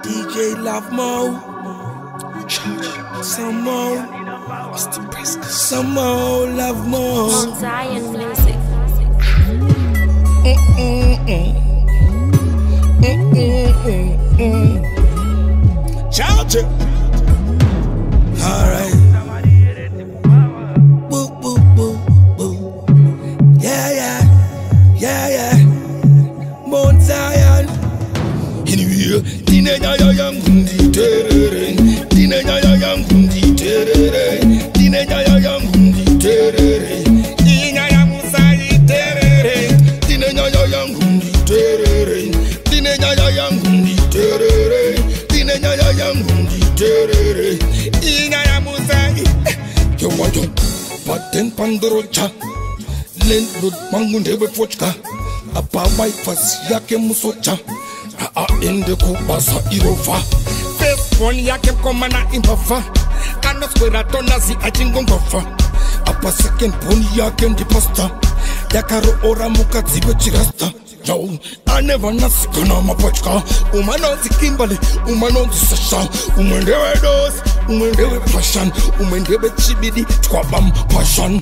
DJ Love Mo, some more, some more Love Mo. On Zion Music. Charge it. Alright. Boo, boo, boo, boo. Yeah, yeah, yeah, yeah. Mount Zion. Anyway, Dinenya yang gundi terere. Dinenya yang gundi terere. Dinenya yang gundi terere. Dinenya yang musai terere. Dinenya yang gundi terere. Dinenya yang gundi terere. Dinenya yang gundi terere. Dinenya yang musai. Yo wajo, paten pandorocha. Lendud mangunde befochka. Apa wife yake musocha. Ende kubasa irofa. First one yake komana imbafa. Kano square tona zi ajingongofa. Apa second one yake ndipasta. Yakaro ora muka zibe chirasta. Yo, I never nasikana mapochka. Umano zikimbali, umano zisasha. Umendewe dos, umendewe passion. Umendewe chibidi, twabam passion.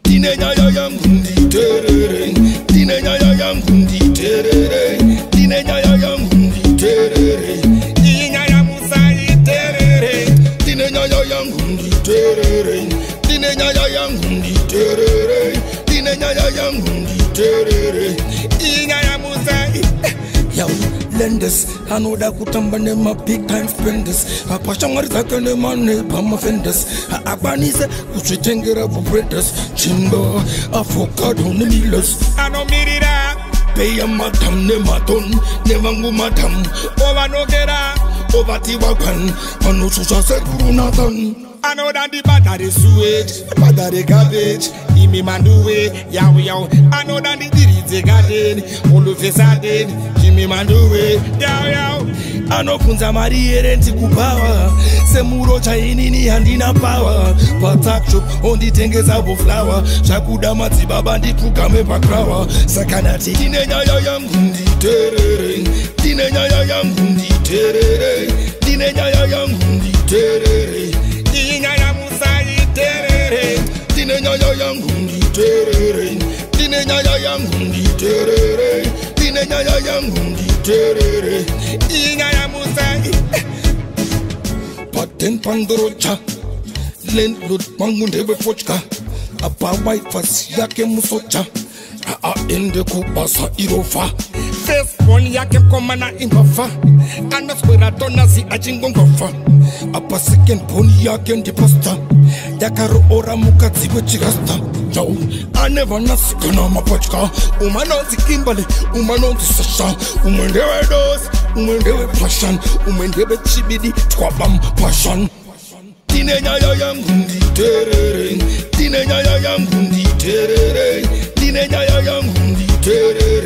Dinenya yang gundi terere. Dinenya yang gundi terere. Dinenya yang gundi terere. Dinenya yang musai terere. Dinenya yang gundi terere. Dinenya yang gundi terere. Dinenya yang gundi terere. Dinenya yang musai. Yo, lenders, I know that kutamba ne ma big time spenders. A passion is like a money, palm offenders. A abanise, uchitengera for breaders. Chimbo, avocado, ne milos. I know me that. Pay a matam, ne maton, never go matam. Over no gera, over tiwakan. Pano susha se gurunatan. I know that the battery sewage, battery garbage. Imi manduwe, yaw yaw. I know that the dirize garden, olu fesaden. Jimmy manduwe, yaw yaw. I know kunza mariere nti kupawa. Semuro chaini ni handina power. Patak shop on the tengeza bo flower. Shakuda mati baba ndi tukame pakrawa. Sakanati dinenya yang gundi terere. Dinenya yang gundi terere. Dinenya yang gundi terere. Dinenya yang musai terere. Dinenya yang gundi terere. Dinenya yang gundi terere. Dinenya yang gundi terere. Dinenya yang musai. Paten pandorocha. Lendud mangunde befochka. Apa wife yake musocha. Ende kubasa irofa. First one yake komana imbafa. Kano square tona zi ajingongofa. Apa second one yake ndipasta. Yakaro ora muka zibe chirasta. Yo, I never nasikana mapochka. Umano zikimbali, umano zisasha. Umendewe dos, umendewe passion. Umendewe chibidi, twabam passion. Dinenya yang gundi terere. Dinenya yang gundi terere. Dinenya yang gundi terere.